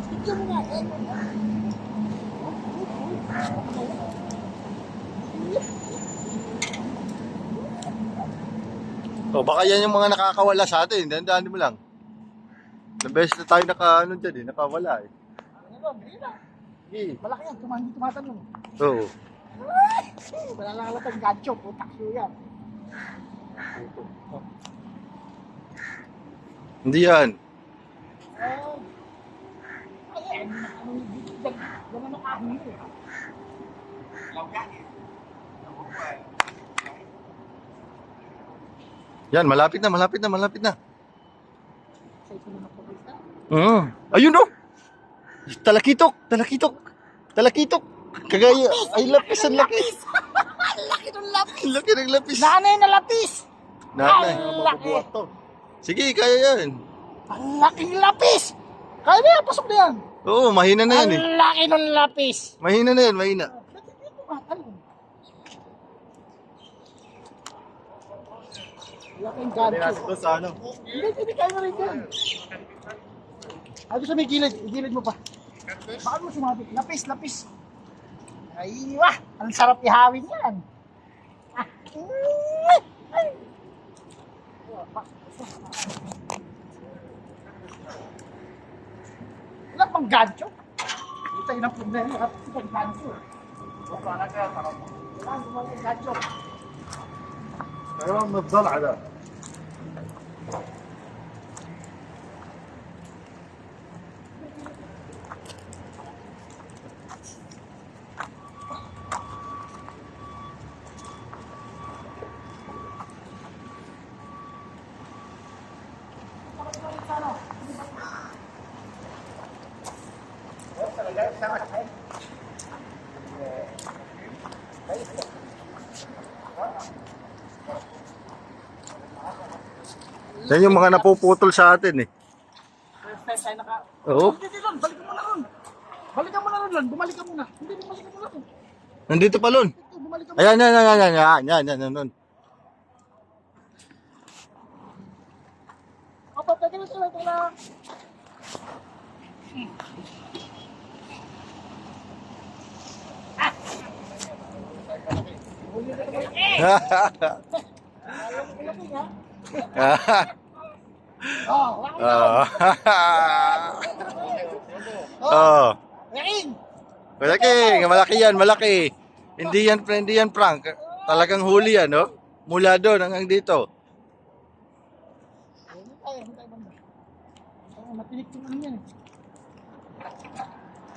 Tignan mo nga, eh. O, baka yan yung mga nakakawala sa atin. Dandaan mo lang. Ilang beses na tayo ano dyan eh, nakawala eh. Ano ba, hindi na. Eh. Malaki yan, tumatanong. Oo. Wala lang alam ang gancho, putak siya yan. Hindi yan. Ay, ano yung bigdag, yan ang nakahuli. Yan, malapit na, malapit na, malapit na. Sa ito na napapista. Ayun oh! Talakitok! Talakitok! Talakitok! Kagaya, ay lapis, ang laki. Ang laki ng lapis. Ang laki ng lapis. Nanay na lapis. Nanay, Ang laki. sige, kaya yan. Ang laking lapis. Kaya na yan, pasok na yan. Oo, mahina na yan eh. Ang laki ng lapis. Mahina na yan, mahina. Laking gancho. Ito sa ano? Hindi kaya na rin yan. Ay, sa may gilid. Igilid mo pa. Baka mo sumabit. Lapis, lapis. Ay, wah! Ang sarap ihawin yan. Ah. Ay. Wala pang gancho. Ito yun ang problema. Wala pang gancho. Wala pang gancho. ايوه من الضلع ده yan yung mga napuputol sa atin eh. First time tayo naka... Oo. Hindi, Lon. Balikan mo na ron. Balikan mo na ron, Lon. Bumalik ka muna. Hindi, bumalik ka muna ron. Nandito pa lon. Bumalik ka muna. Ayan, yan, yan, yan, yan, yan, yan, yan. Opo, pwede na ito lang. Oh, wala ko Oh. Yakin! Malaki, malaki yan, malaki. Hindi yan prank. Talagang huli yan, no? Mula doon hanggang dito.